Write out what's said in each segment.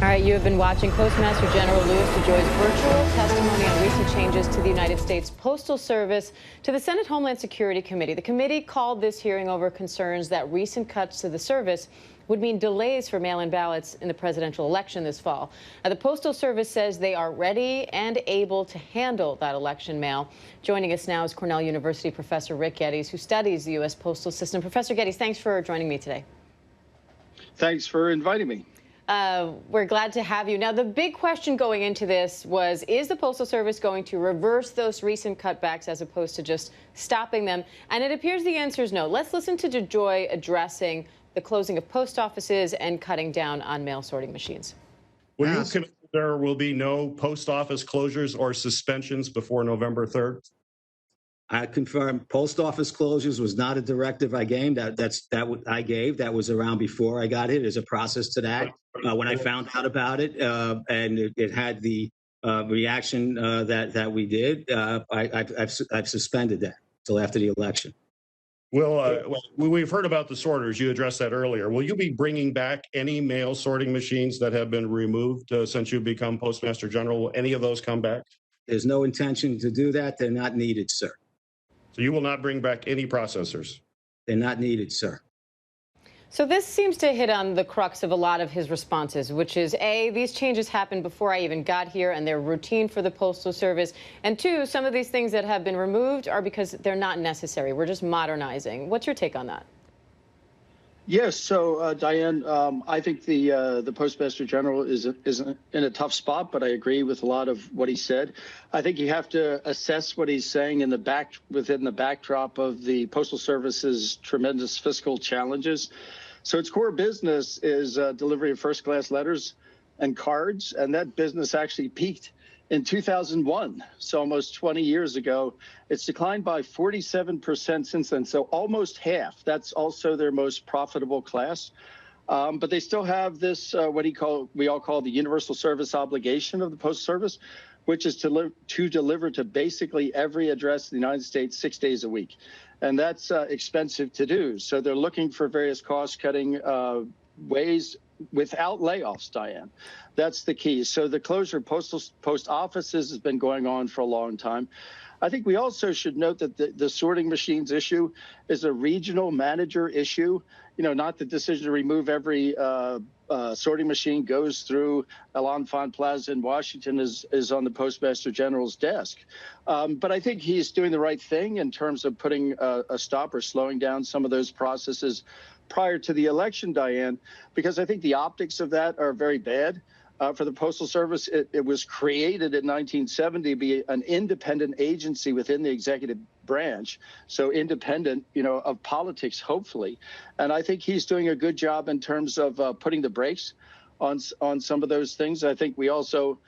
right, you have been watching Postmaster General Louis DeJoy's virtual testimony on recent changes to the United States Postal Service to the Senate Homeland Security Committee. The committee called this hearing over concerns that recent cuts to the service would mean delays for mail-in ballots in the presidential election this fall. Now, the Postal Service says they are ready and able to handle that election mail. Joining us now is Cornell University professor Rick Geddes, who studies the U.S. postal system. Professor Geddes, thanks for joining me today. Thanks for inviting me. We're glad to have you. Now, the big question going into this was, is the Postal Service going to reverse those recent cutbacks as opposed to just stopping them? And it appears the answer is no. Let's listen to DeJoy addressing the closing of post offices and cutting down on mail sorting machines. Will you commit there will be no post office closures or suspensions before November 3rd? I confirm post office closures was not a directive I gave. That was around before I got here. There's a process to that. When I found out about it, and it had the reaction that we did, I've suspended that till after the election. Well, we've heard about the sorters. You addressed that earlier. Will you be bringing back any mail sorting machines that have been removed since you've become Postmaster General? Will any of those come back? There's no intention to do that. They're not needed, sir. So you will not bring back any processors? They're not needed, sir. So this seems to hit on the crux of a lot of his responses, which is, A, these changes happened before I even got here and they're routine for the Postal Service. And two, some of these things that have been removed are because they're not necessary. We're just modernizing. What's your take on that? Yes. So, Diane, I think the Postmaster General is in a tough spot, but I agree with a lot of what he said. I think you have to assess what he's saying within the backdrop of the Postal Service's tremendous fiscal challenges. So its core business is delivery of first-class letters and cards, and that business actually peaked in 2001, so almost 20 years ago. It's declined by 47% since then, so almost half. That's also their most profitable class. But they still have this, we all call the universal service obligation of the Postal Service, which is to deliver to basically every address in the United States 6 days a week. And that's expensive to do. So they're looking for various cost-cutting ways without layoffs, Diane. That's the key. So the closure of post offices has been going on for a long time. I think we also should note that the sorting machines issue is a regional manager issue. You know, not the decision to remove every sorting machine goes through L'Enfant Plaza in Washington is on the Postmaster General's desk. But I think he's doing the right thing in terms of putting a stop or slowing down some of those processes prior to the election, Diane, because I think the optics of that are very bad. For the Postal Service, it was created in 1970 to be an independent agency within the executive branch, so independent, of politics, hopefully. And I think he's doing a good job in terms of putting the brakes on some of those things. I think we also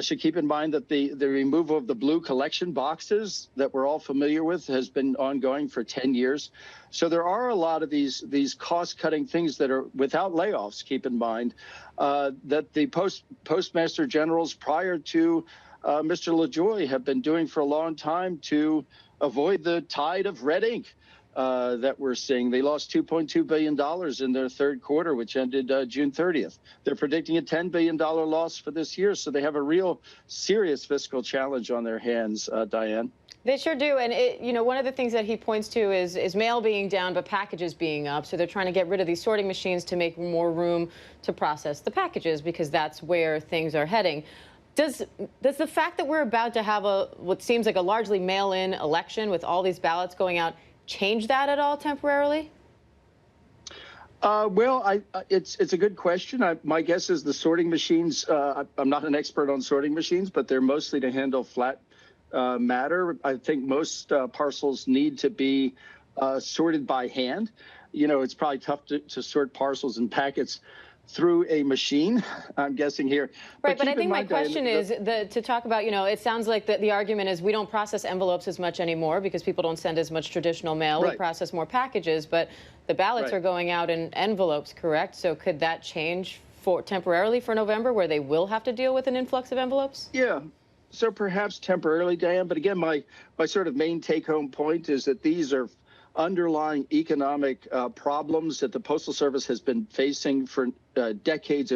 should keep in mind that the removal of the blue collection boxes that we're all familiar with has been ongoing for 10 years. So there are a lot of these cost-cutting things that are without layoffs, keep in mind, that the Postmaster Generals prior to Mr. DeJoy have been doing for a long time to avoid the tide of red ink that we're seeing. They lost $2.2 billion in their third quarter, which ended June 30th. They're predicting a $10 billion loss for this year, so they have a real serious fiscal challenge on their hands, Diane. They sure do. And, one of the things that he points to is mail being down, but packages being up. So they're trying to get rid of these sorting machines to make more room to process the packages, because that's where things are heading. Does the fact that we're about to have what seems like a largely mail-in election with all these ballots going out change that at all temporarily? Well, it's a good question. My guess is the sorting machines, I'm not an expert on sorting machines, but they're mostly to handle flat matter. I think most parcels need to be sorted by hand. It's probably tough to sort parcels and packets through a machine, I'm guessing here. Right, but I think my question is to talk about, it sounds like the argument is we don't process envelopes as much anymore because people don't send as much traditional mail. Right. We process more packages, but the ballots are going out in envelopes, correct? So could that change temporarily for November, where they will have to deal with an influx of envelopes? Yeah. So perhaps temporarily, Diane, but again, my sort of main take-home point is that these are underlying economic problems that the Postal Service has been facing for decades,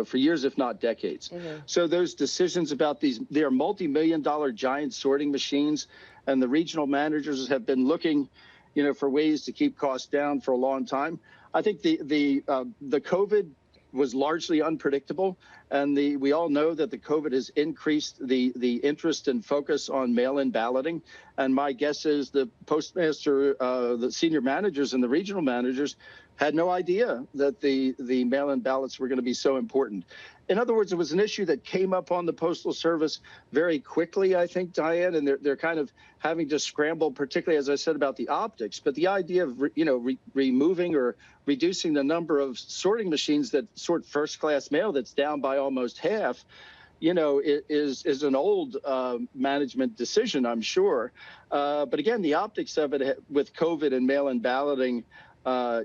for years, if not decades. So those decisions about they are multi-million-dollar giant sorting machines, and the regional managers have been looking, for ways to keep costs down for a long time. I think the COVID was largely unpredictable, and we all know that the COVID has increased the interest and focus on mail-in balloting. And my guess is the postmaster, the senior managers and the regional managers had no idea that the mail-in ballots were going to be so important. In other words, it was an issue that came up on the Postal Service very quickly, I think, Diane, and they're kind of having to scramble, particularly, as I said, about the optics. But the idea of, removing or reducing the number of sorting machines that sort first-class mail that's down by almost half, is an old management decision, I'm sure. But again, the optics of it with COVID and mail-in balloting,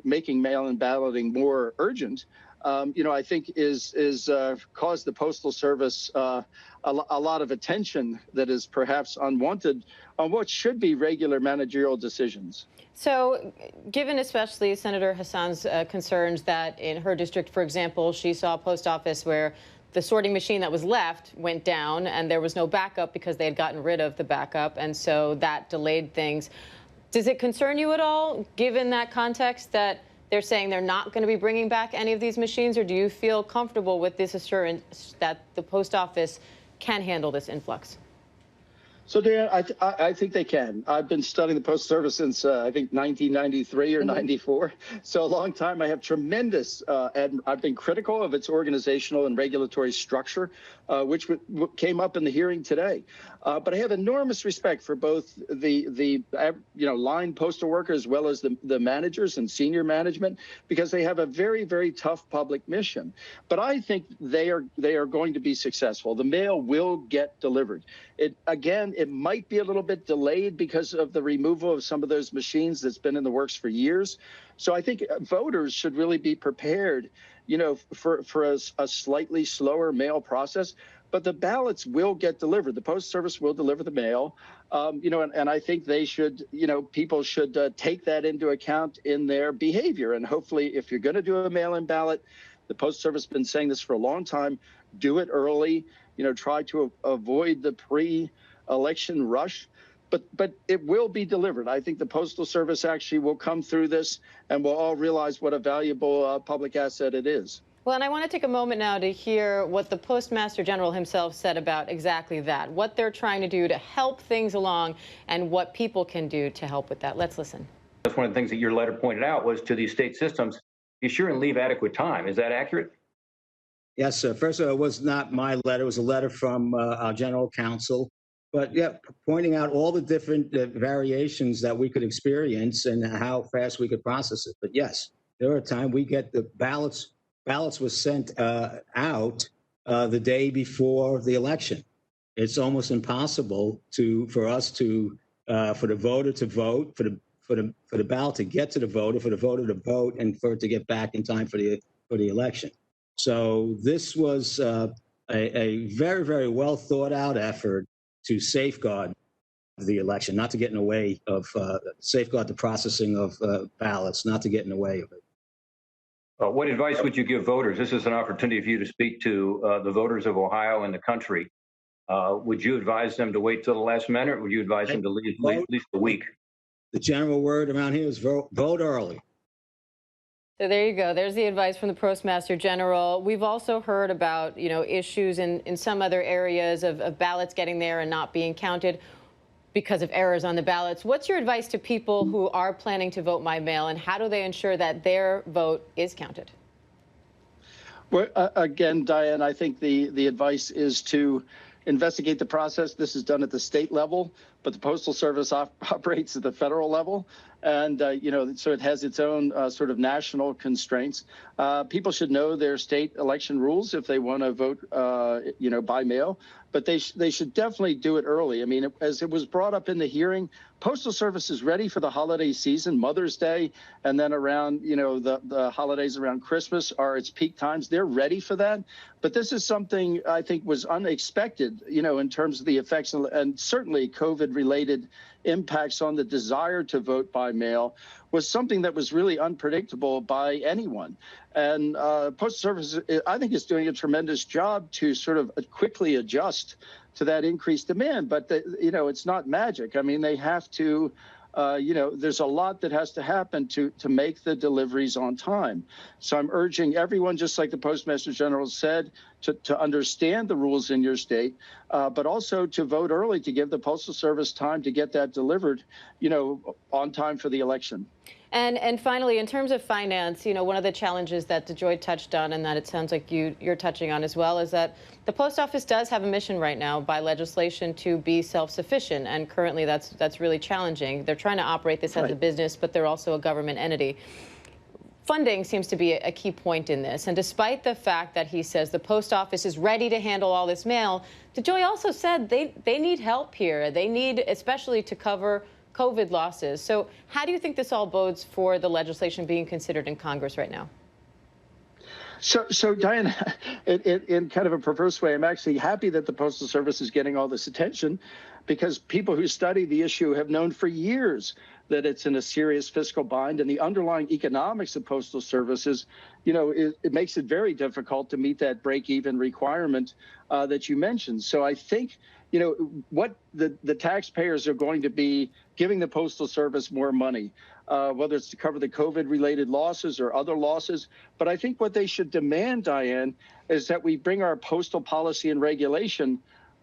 making mail-in balloting more urgent, I think is caused the Postal Service a lot of attention that is perhaps unwanted on what should be regular managerial decisions. So, given especially Senator Hassan's concerns that in her district, for example, she saw a post office where the sorting machine that was left went down and there was no backup because they had gotten rid of the backup, and so that delayed things. Does it concern you at all, given that context, that they're saying they're not going to be bringing back any of these machines, or do you feel comfortable with this assurance that the post office can handle this influx? So, Dan, I think they can. I've been studying the Postal Service since, I think, 1993 or 94. So a long time. I have tremendous, I've been critical of its organizational and regulatory structure, which came up in the hearing today. But I have enormous respect for both the line postal workers as well as the managers and senior management, because they have a very, very tough public mission. But I think they are going to be successful. The mail will get delivered. It might be a little bit delayed because of the removal of some of those machines that's been in the works for years. So I think voters should really be prepared, for a slightly slower mail process. But the ballots will get delivered. The Post Service will deliver the mail, and I think they should, people should take that into account in their behavior. And hopefully, if you're going to do a mail-in ballot, the Post Service has been saying this for a long time, do it early, try to avoid the pre-election rush. But it will be delivered. I think the Postal Service actually will come through this, and we'll all realize what a valuable public asset it is. Well, and I want to take a moment now to hear what the Postmaster General himself said about exactly that, what they're trying to do to help things along and what people can do to help with that. Let's listen. That's one of the things that your letter pointed out was to these state systems, be sure and leave adequate time. Is that accurate? Yes, sir. First of all, it was not my letter. It was a letter from our general counsel. But yeah, pointing out all the different variations that we could experience and how fast we could process it. But yes, there are times we get the ballots was sent out the day before the election. It's almost impossible for the voter to vote, for the ballot to get to the voter, for the voter to vote, and for it to get back in time for the election. So this was a very, very well thought out effort to safeguard the election, not to get in the way of safeguard the processing of ballots, not to get in the way of it. What advice would you give voters? This is an opportunity for you to speak to the voters of Ohio and the country. Would you advise them to wait till the last minute, or would you advise them to leave at least a week? The general word around here is vote early. So there you go. There's the advice from the Postmaster General. We've also heard about, issues in some other areas of ballots getting there and not being counted because of errors on the ballots. What's your advice to people who are planning to vote by mail, and how do they ensure that their vote is counted? Well, again, Diane, I think the advice is to investigate the process. This is done at the state level, but the Postal Service operates at the federal level. And, so it has its own sort of national constraints. People should know their state election rules if they want to vote, by mail. But they should definitely do it early. I mean, as it was brought up in the hearing, Postal Service is ready for the holiday season. Mother's Day, and then around, the holidays around Christmas are its peak times. They're ready for that. But this is something I think was unexpected, in terms of the effects. And certainly COVID COVID-related impacts on the desire to vote by mail was something that was really unpredictable by anyone. And Postal Service, I think, is doing a tremendous job to sort of quickly adjust to that increased demand. But, it's not magic. I mean, they have to, there's a lot that has to happen to make the deliveries on time. So I'm urging everyone, just like the Postmaster General said, to understand the rules in your state, but also to vote early to give the Postal Service time to get that delivered, on time for the election. And finally, in terms of finance, one of the challenges that DeJoy touched on, and that it sounds like you're touching on as well, is that the post office does have a mission right now by legislation to be self-sufficient, and currently that's really challenging. They're trying to operate this as a business, but they're also a government entity. Funding seems to be a key point in this, and despite the fact that he says the post office is ready to handle all this mail, DeJoy also said they need help here. They need, especially to cover COVID losses. So how do you think this all bodes for the legislation being considered in Congress right now? So Diane, in kind of a perverse way, I'm actually happy that the Postal Service is getting all this attention, because people who study the issue have known for years that it's in a serious fiscal bind, and the underlying economics of Postal Services, it makes it very difficult to meet that break-even requirement that you mentioned. So I think, what the taxpayers are going to be giving the Postal Service more money, whether it's to cover the COVID-related losses or other losses. But I think what they should demand, Diane, is that we bring our postal policy and regulation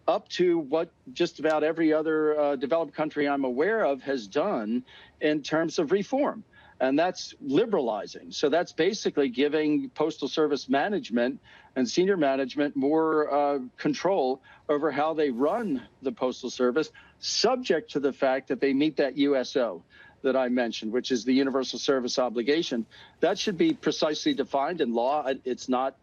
up to what just about every other developed country I'm aware of has done in terms of reform. And that's liberalizing. So that's basically giving Postal Service management and senior management more control over how they run the Postal Service, subject to the fact that they meet that USO that I mentioned, which is the Universal Service Obligation. That should be precisely defined in law. It's not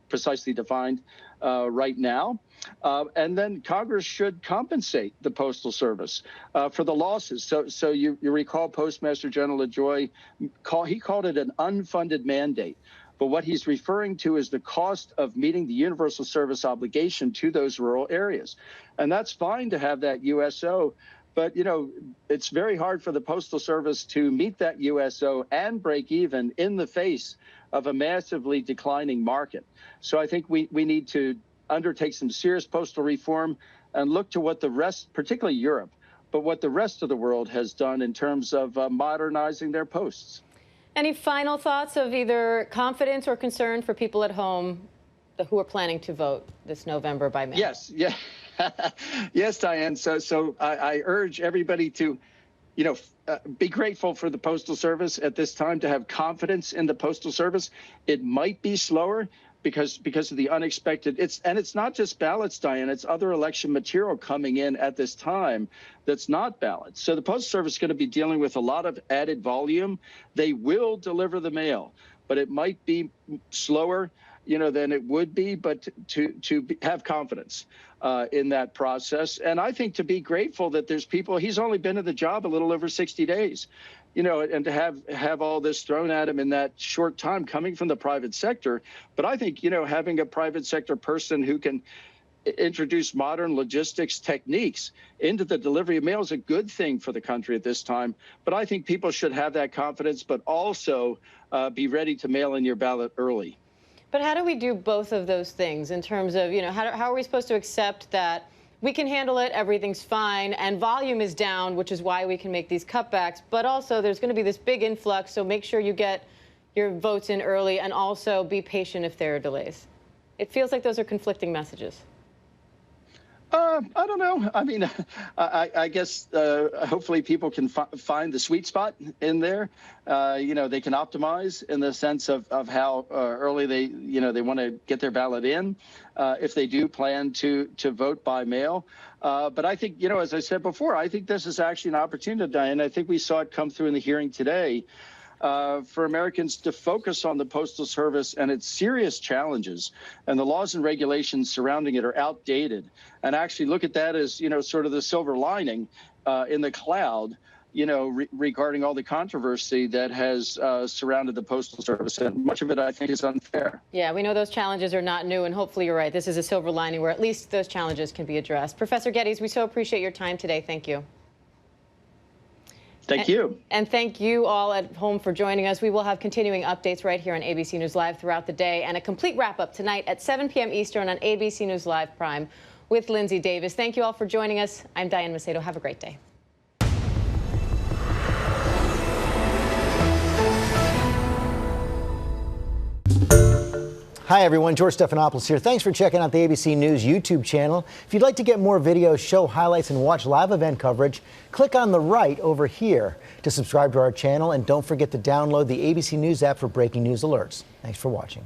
precisely defined right now. And then Congress should compensate the Postal Service for the losses. So you recall Postmaster General DeJoy, he called it an unfunded mandate. But what he's referring to is the cost of meeting the Universal Service Obligation to those rural areas. And that's fine to have that USO. But, it's very hard for the Postal Service to meet that USO and break even in the face of a massively declining market. So I think we need to undertake some serious postal reform and look to what the rest, particularly Europe, but what the rest of the world has done in terms of modernizing their posts. Any final thoughts of either confidence or concern for people at home who are planning to vote this November by mail? Yes, yeah. Yes, Diane. So I urge everybody to, be grateful for the Postal Service at this time, to have confidence in the Postal Service. It might be slower because of the unexpected. It's not just ballots, Diane. It's other election material coming in at this time that's not ballots. So the Postal Service is going to be dealing with a lot of added volume. They will deliver the mail, but it might be slower, than it would be, but to have confidence in that process. And I think to be grateful that there's people, he's only been in the job a little over 60 days, and to have all this thrown at him in that short time coming from the private sector. But I think, having a private sector person who can introduce modern logistics techniques into the delivery of mail is a good thing for the country at this time. But I think people should have that confidence, but also be ready to mail in your ballot early. But how do we do both of those things in terms of, how are we supposed to accept that we can handle it, everything's fine, and volume is down, which is why we can make these cutbacks, but also there's going to be this big influx, so make sure you get your votes in early and also be patient if there are delays? It feels like those are conflicting messages. I don't know. I mean, I guess hopefully people can find the sweet spot in there. They can optimize in the sense of how early they want to get their ballot in if they do plan to vote by mail. But I think, as I said before, I think this is actually an opportunity, Diane. I think we saw it come through in the hearing today. For Americans to focus on the Postal Service and its serious challenges, and the laws and regulations surrounding it are outdated, and actually look at that as, sort of the silver lining in the cloud regarding all the controversy that has surrounded the Postal Service. And much of it, I think, is unfair. Yeah, we know those challenges are not new, and hopefully you're right. This is a silver lining where at least those challenges can be addressed. Professor Geddes, we so appreciate your time today. Thank you. Thank you. And thank you all at home for joining us. We will have continuing updates right here on ABC News Live throughout the day, and a complete wrap-up tonight at 7 p.m. Eastern on ABC News Live Prime with Lindsay Davis. Thank you all for joining us. I'm Diane Macedo. Have a great day. Hi everyone, George Stephanopoulos here. Thanks for checking out the ABC News YouTube channel. If you'd like to get more videos, show highlights, and watch live event coverage, click on the right over here to subscribe to our channel, and don't forget to download the ABC News app for breaking news alerts. Thanks for watching.